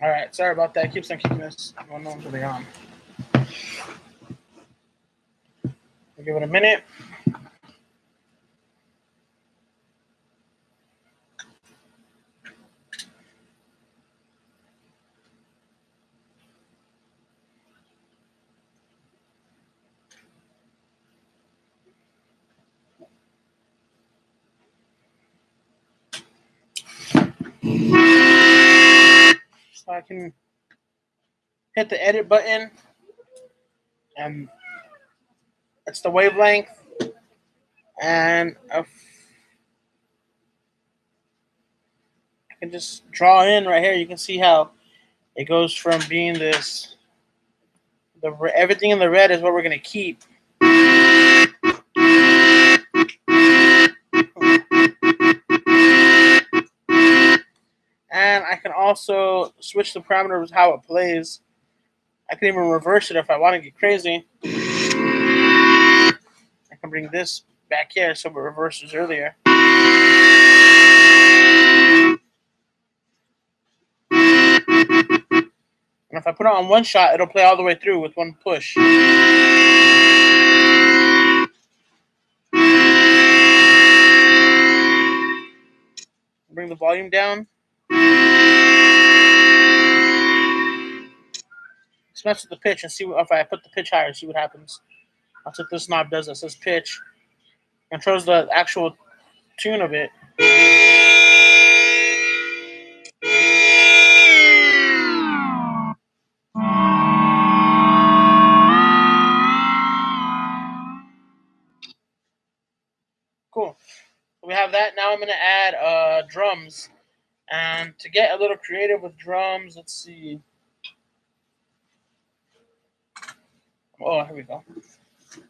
All right, sorry about that. Keeps on keeping this going on until they're on. We'll give it a minute. So I can hit the edit button, and it's the wavelength, and I can just draw in right here. You can see how it goes from being this, everything in the red is what we're gonna keep. And I can also switch the parameters of how it plays. I can even reverse it if I want to get crazy. I can bring this back here so it reverses earlier. And if I put it on one shot, it'll play all the way through with one push. Bring the volume down. Let's mess with the pitch and see if I put the pitch higher, see what happens. That's what this knob does. It says pitch. Controls the actual tune of it. Cool. We have that. Now I'm going to add drums. And to get a little creative with drums, let's see. Oh, here we go. I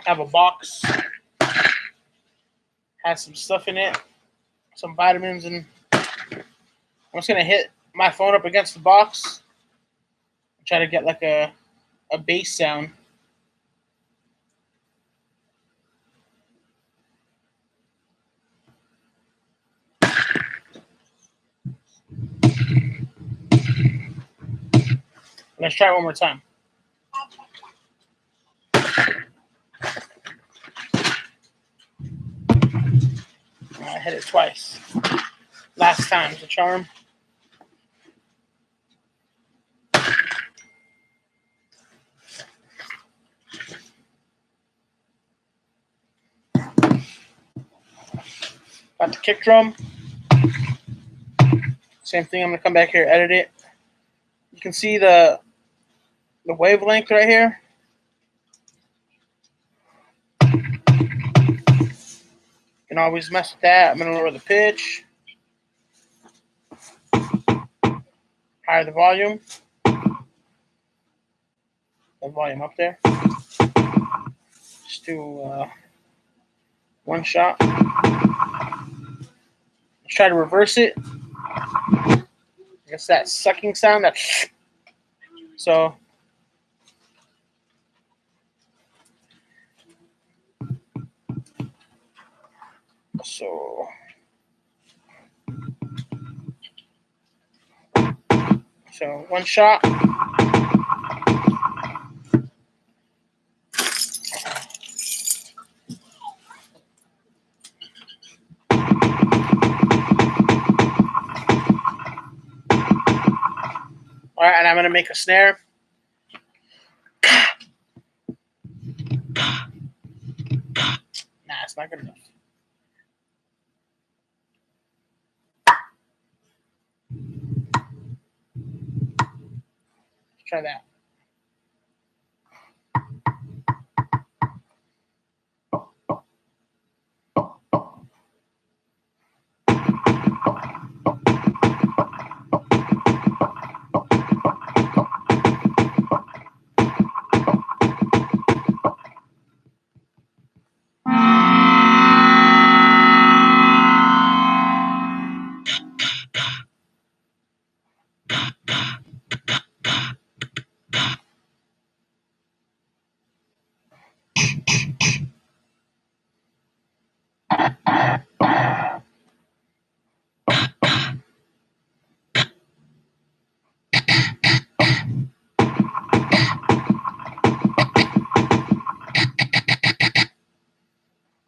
have a box. Has some stuff in it. Some vitamins. And I'm just going to hit my phone up against the box. And try to get like a bass sound. Let's try it one more time. I hit it twice. Last time's the charm. Got the kick drum. Same thing. I'm gonna come back here, edit it. You can see the wavelength right here. You can always mess with that. I'm gonna lower the pitch, higher the volume. The volume up there. Just do one shot. Let's try to reverse it. I guess that sucking sound. That so. So one shot. All right, and I'm gonna make a snare. Nah, it's not good enough. Let's try that.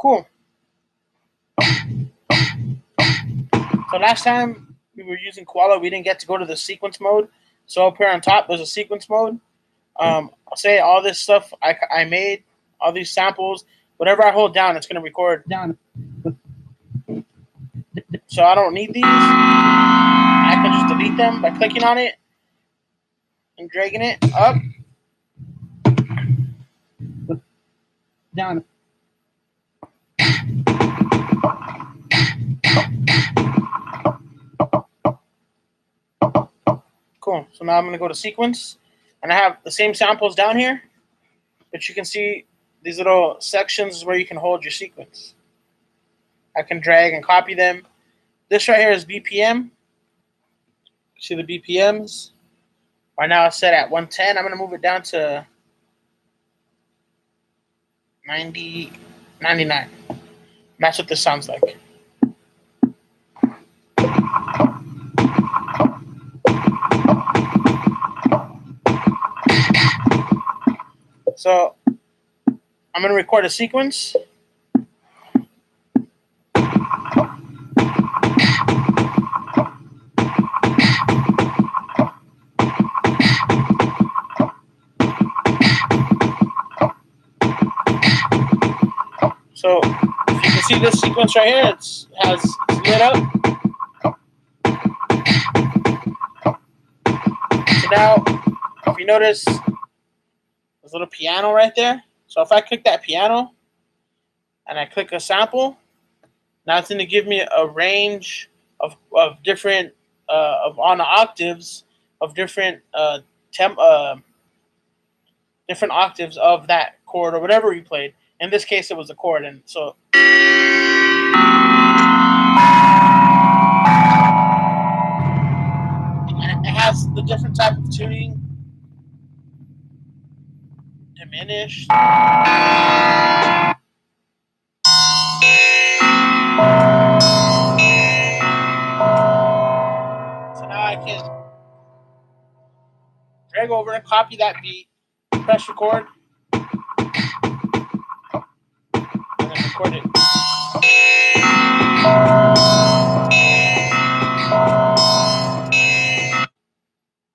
Cool. So last time we were using Koala, we didn't get to go to the sequence mode. So up here on top, there's a sequence mode. I'll say all this stuff I made, all these samples, whatever I hold down, it's going to record down. So I don't need these. I can just delete them by clicking on it and dragging it up, down. Cool. So now I'm going to go to sequence, and I have the same samples down here, but you can see these little sections where you can hold your sequence. I can drag and copy them. This right here is BPM. See the BPMs? Right now it's set at 110. I'm going to move it down to 90, 99. That's what this sounds like. So I'm going to record a sequence. So if you can see this sequence right here, it's lit up. So now, if you notice, there's a little piano right there. So if I click that piano and I click a sample, now it's going to give me a range of different on the octaves of different different octaves of that chord or whatever we played. In this case, it was a chord, and so. And it has the different type of tuning, diminished. So now I can drag over and copy that beat, press record, and then record it.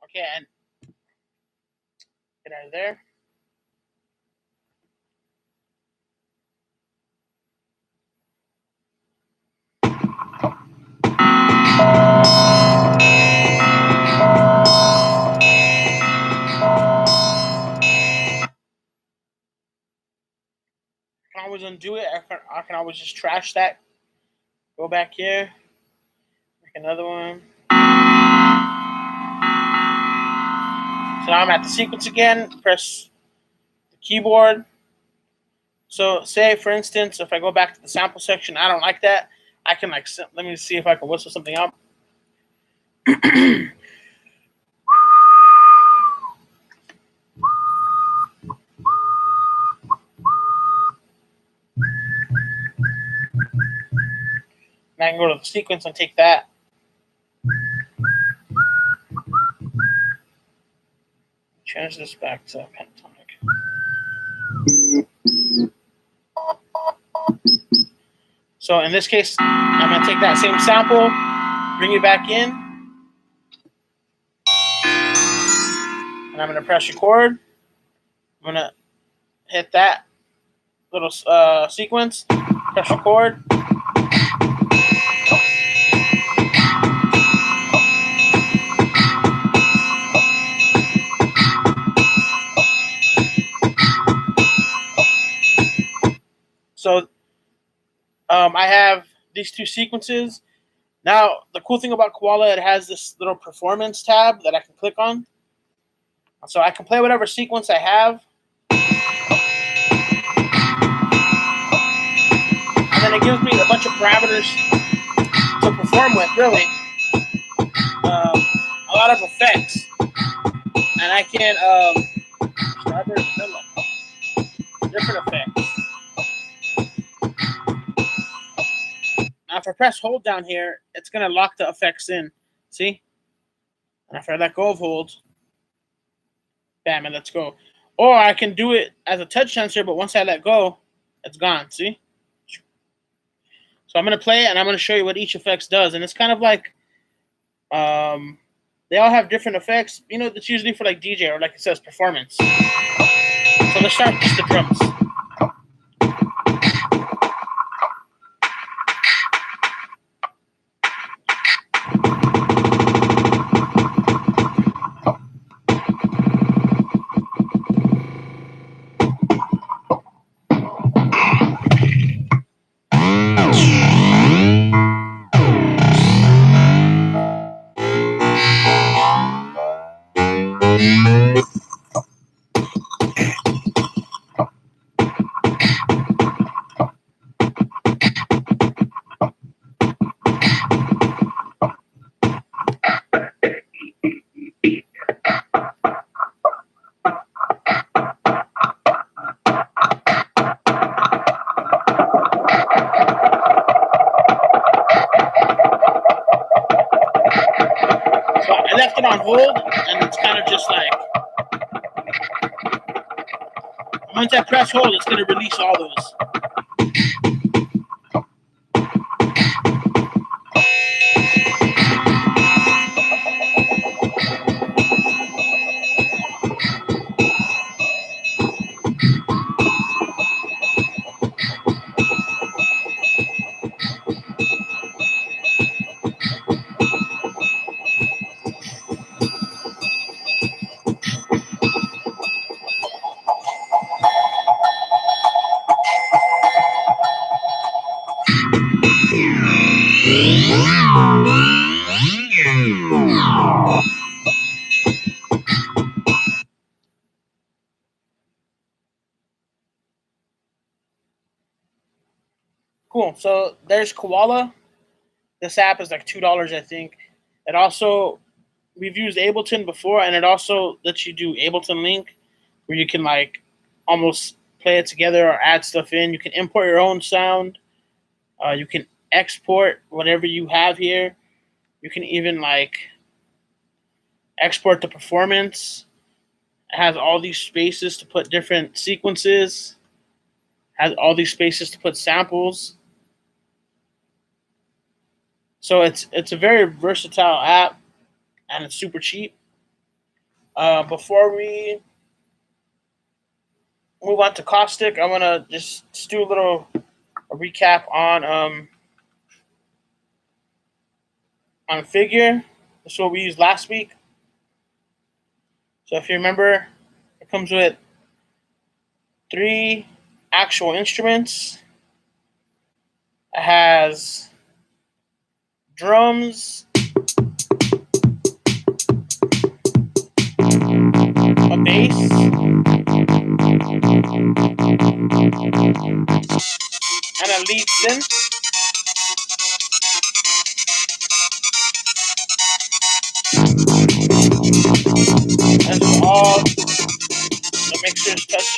Okay, and get out of there. I can always undo it. I can always just trash that. Go back here. Make another one. So now I'm at the sequence again. Press the keyboard. So say, for instance, if I go back to the sample section, I don't like that. I can let me see if I can whistle something up. And I can go to the sequence and take that. Change this back to pentatonic. So in this case, I'm going to take that same sample, bring it back in, and I'm going to press record. I'm going to hit that little sequence, press record. So I have these two sequences. Now, the cool thing about Koala, it has this little performance tab that I can click on. So I can play whatever sequence I have. And then it gives me a bunch of parameters to perform with, really. A lot of effects. And I can different effects. Now, if I press hold down here, it's going to lock the effects in. See? And if I let go of hold, bam, it lets go. Or I can do it as a touch sensor, but once I let go, it's gone. See? So I'm going to play it, and I'm going to show you what each effect does. And it's kind of like, they all have different effects. You know, that's usually for like DJ or like it says performance. So let's start with just the drums. So I left it on hold, and it's kind of just like, once I press hold, it's going to release all those. Cool. So there's Koala. This app is like $2, I think. It also, we've used Ableton before, and it also lets you do Ableton Link, where you can like almost play it together or add stuff in. You can import your own sound. You can export whatever you have here. You can even like export the performance. It has all these spaces to put different sequences. Has all these spaces to put samples. So it's a very versatile app, and it's super cheap. Before we move on to Caustic, I want to just do a recap on Figure. This is what we used last week. So if you remember, it comes with 3 actual instruments. It has drums, a bass, and a lead synth. And all the mixers touch.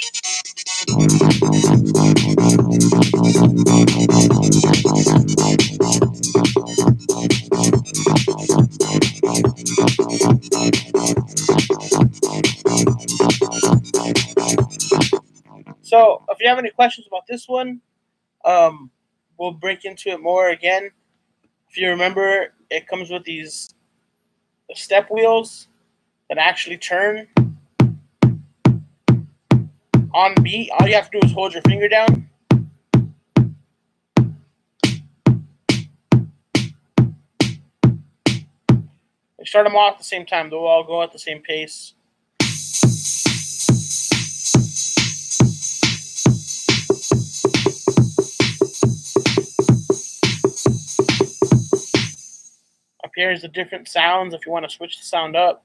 So if you have any questions about this one, we'll break into it more again. If you remember, it comes with these step wheels that actually turn on beat. All you have to do is hold your finger down. We start them all at the same time. They'll all go at the same pace. Up here is the different sounds if you want to switch the sound up.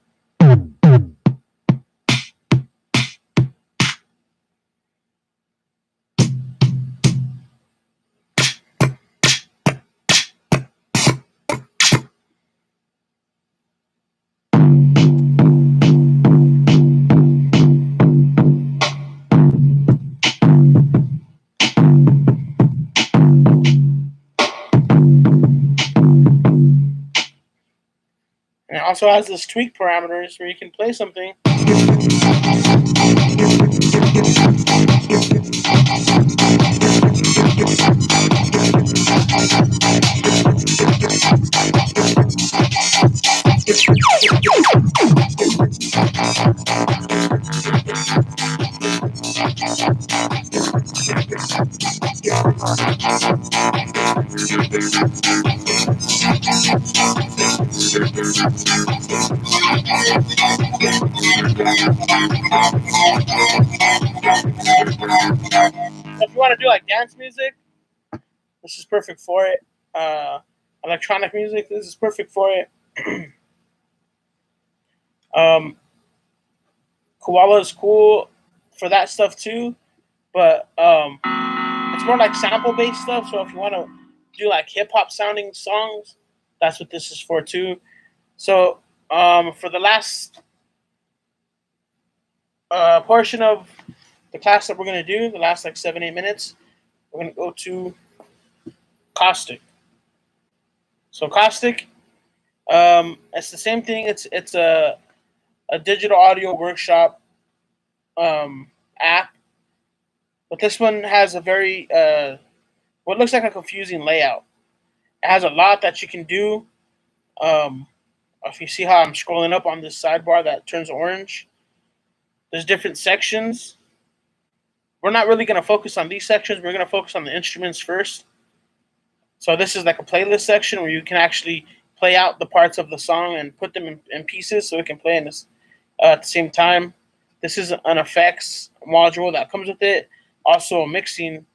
And it also has this tweak parameters where you can play something. So if you want to do like dance music, this is perfect for it. Electronic music, this is perfect for it. um, Koala is cool for that stuff too, but it's more like sample based stuff. So if you want to do like hip hop sounding songs, that's what this is for too. So for the last portion of the class that we're gonna do, the last like 7-8 minutes, we're gonna go to Caustic. So Caustic, it's the same thing. It's a digital audio workshop app, but this one has a very what looks like a confusing layout. It has a lot that you can do. Um, if you see how I'm scrolling up on this sidebar that turns orange, there's different sections. We're not really going to focus on these sections. We're going to focus on the instruments first. So this is like a playlist section where you can actually play out the parts of the song and put them in pieces so it can play in this at the same time. This is an effects module that comes with it. Also a mixing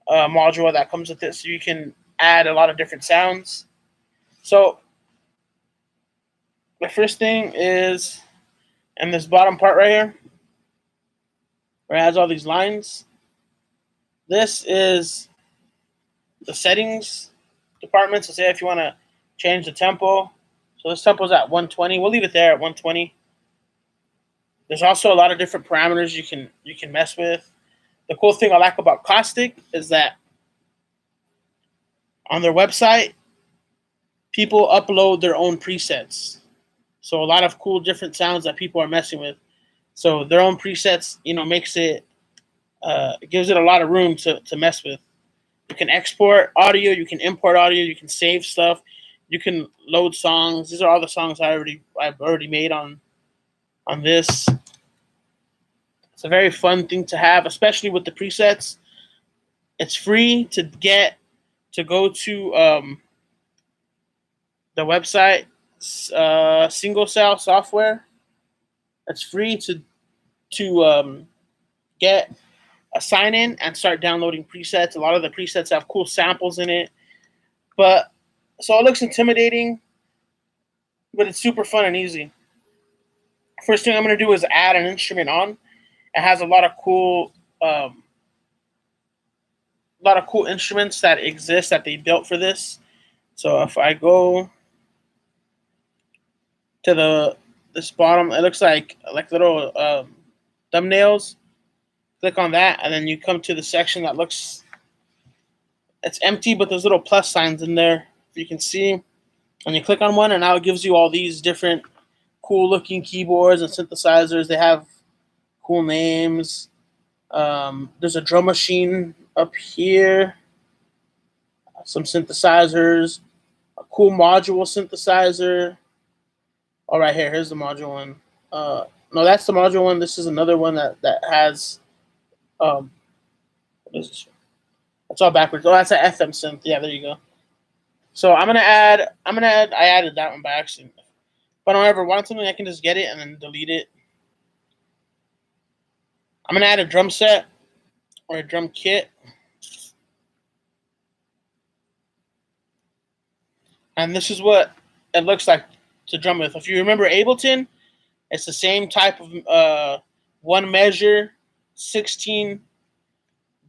module that comes with it, so you can add a lot of different sounds. So the first thing is in this bottom part right here, where it has all these lines. This is the settings department. So say if you want to change the tempo. So this tempo is at 120. We'll leave it there at 120. There's also a lot of different parameters you can mess with. The cool thing I like about Caustic is that on their website, people upload their own presets. So a lot of cool different sounds that people are messing with. So their own presets, makes it gives it a lot of room to mess with. You can export audio, you can import audio, you can save stuff, you can load songs. These are all the songs I've already made on this. It's a very fun thing to have, especially with the presets. It's free to get to go to the website Single Cell Software. It's free to get a sign in and start downloading presets. A lot of the presets have cool samples in it, but so it looks intimidating, but it's super fun and easy. First thing I'm going to do is add an instrument on. It has a lot of cool instruments that exist that they built for this. So if I go to this bottom, it looks like little thumbnails. Click on that, and then you come to the section that looks it's empty, but there's little plus signs in there. If you can see, and you click on one, and now it gives you all these different cool looking keyboards and synthesizers. They have cool names. There's a drum machine up here, some synthesizers, a cool module synthesizer. Oh, right here. Here's the module one. No, that's the module one. This is another one that has. What is this? It's all backwards. Oh, that's an FM synth. Yeah, there you go. So I'm gonna add. I added that one by accident. If I don't ever want something, I can just get it and then delete it. I'm gonna add a drum set or a drum kit. And this is what it looks like to drum with. If you remember Ableton, it's the same type of one measure, 16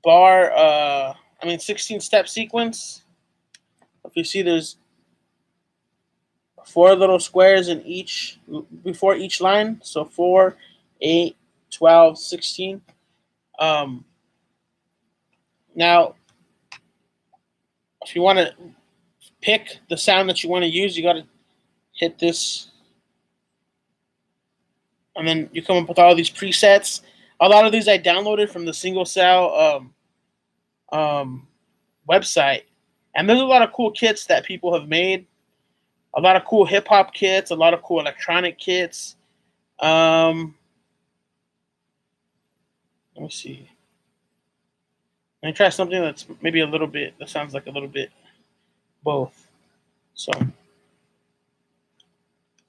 bar, 16 step sequence. If you see, there's 4 little squares in each before each line. So 4, 8, 12, 16. Now, if you want to pick the sound that you want to use, you got to hit this, and then you come up with all these presets. A lot of these I downloaded from the Single Cell website, and there's a lot of cool kits that people have made. A lot of cool hip hop kits, a lot of cool electronic kits. Let me see. Let me try something that's maybe that sounds like a little bit both. So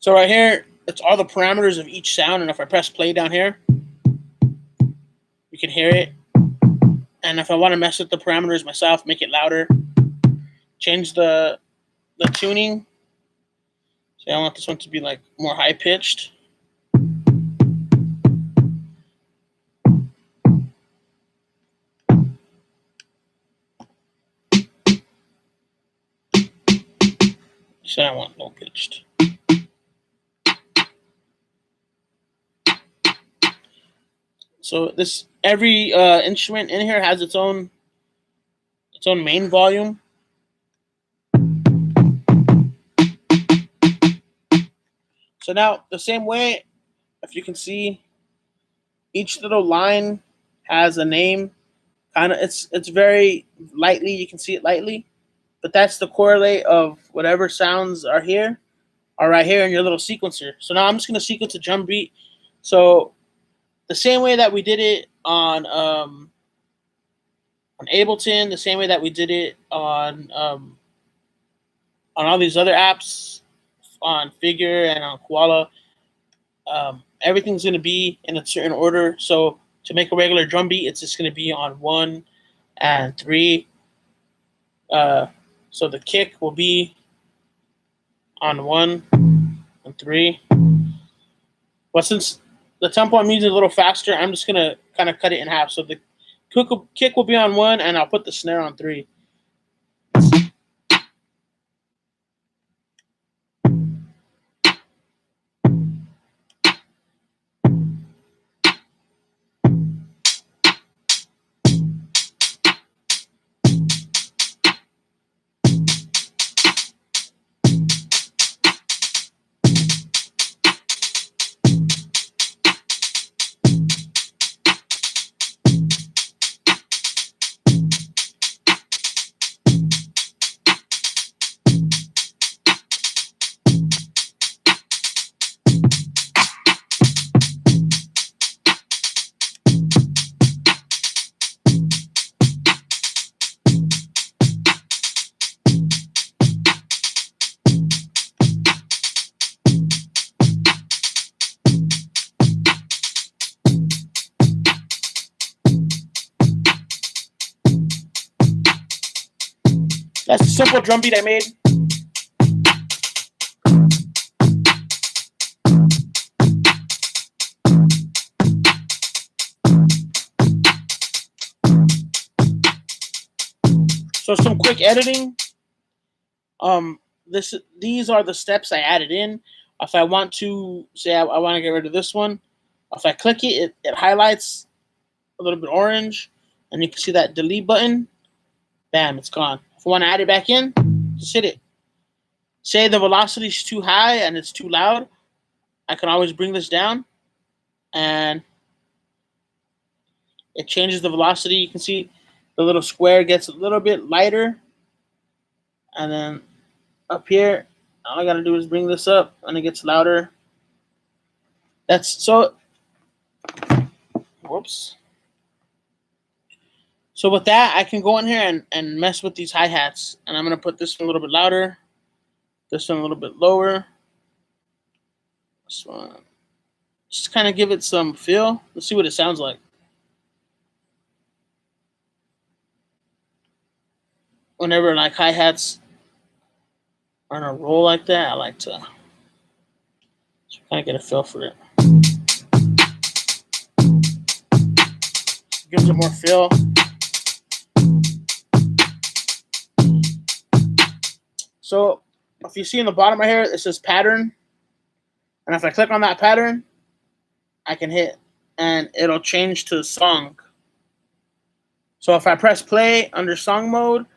right here, it's all the parameters of each sound, and if I press play down here, you can hear it. And if I want to mess with the parameters myself, make it louder, change the tuning. So I want this one to be like more high pitched. So I want low pitched. So this every instrument in here has its own main volume. So now the same way, if you can see, each little line has a name. Kind of, it's very lightly. You can see it lightly, but that's the correlate of whatever sounds are here, are right here in your little sequencer. So now I'm just gonna sequence a drum beat. So the same way that we did it on Ableton, the same way that we did it on all these other apps, on Figure and on Koala. Everything's going to be in a certain order. So to make a regular drum beat, it's just going to be on 1 and 3. So the kick will be on 1 and 3. But since the tempo I'm using a little faster, I'm just going to kind of cut it in half. So the kick will be on 1, and I'll put the snare on 3. That's a simple drum beat I made. So some quick editing. These are the steps I added in. If I want to say I want to get rid of this one, if I click it, it highlights a little bit orange, and you can see that delete button. Bam, it's gone. If I want to add it back in, just hit it. Say the velocity is too high and it's too loud, I can always bring this down, and it changes the velocity. You can see the little square gets a little bit lighter, and then up here, all I gotta do is bring this up, and it gets louder. That's so. Whoops. So with that, I can go in here and mess with these hi-hats, and I'm gonna put this one a little bit louder, this one a little bit lower, this one. Just kind of give it some feel. Let's see what it sounds like. Whenever like hi-hats are in a roll like that, I like to kind of get a feel for it. Gives it more feel. So if you see in the bottom right here, it says pattern. And if I click on that pattern, I can hit and it'll change to song. So if I press play under song mode,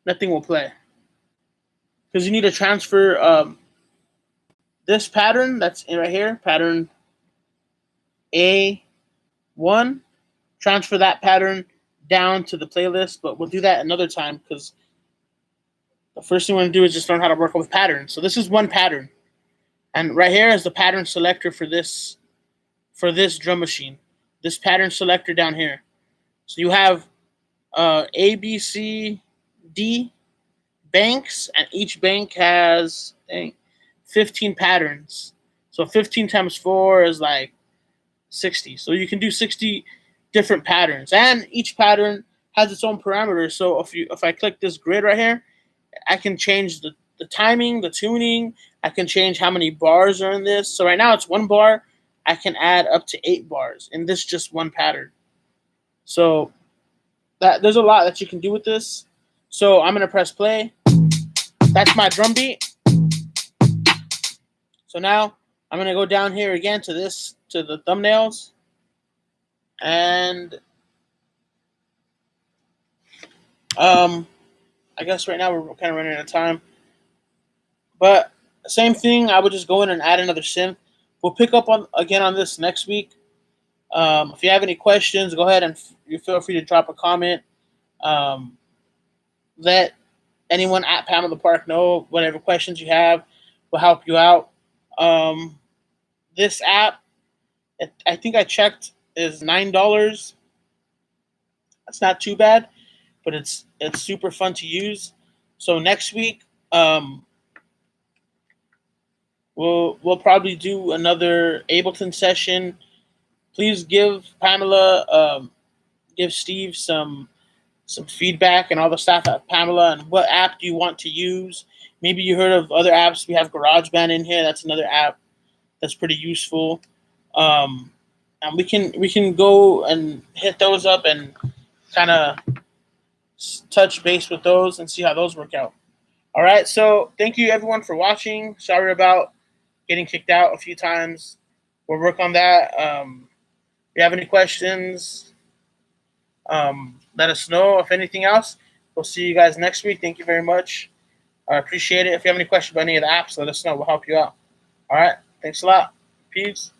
nothing will play. Because you need to transfer this pattern that's right here, pattern A1, transfer that pattern down to the playlist, but we'll do that another time because the first thing we're going to do is just learn how to work with patterns. So this is one pattern. And right here is the pattern selector for this drum machine. This pattern selector down here. So you have A, B, C, D. banks, and each bank has 15 patterns. So 15 times 4 is like 60. So you can do 60 different patterns, and each pattern has its own parameters. So if I click this grid right here, I can change the timing, the tuning. I can change how many bars are in this. So right now it's 1 bar. I can add up to 8 bars in this just one pattern. So that there's a lot that you can do with this. So I'm gonna press play. That's my drum beat. So now I'm gonna go down here again to the thumbnails, and I guess right now we're kind of running out of time. But same thing, I would just go in and add another synth. We'll pick up on again on this next week. If you have any questions, go ahead and you feel free to drop a comment. Let anyone at Pamela Park know whatever questions you have. Will help you out. This app, I think I checked, is $9. That's not too bad, but it's super fun to use. So next week, we'll probably do another Ableton session. Please give Pamela, give Steve some feedback and all the staff at Pamela, and what app do you want to use. Maybe you heard of other apps. We have GarageBand in here. That's another app that's pretty useful. And we can go and hit those up and kind of touch base with those and see how those work out. All right. So thank you everyone for watching. Sorry about getting kicked out a few times. We'll work on that. If you have any questions, let us know. If anything else, we'll see you guys next week. Thank you very much. I appreciate it. If you have any questions about any of the apps, let us know. We'll help you out. All right. Thanks a lot. Peace.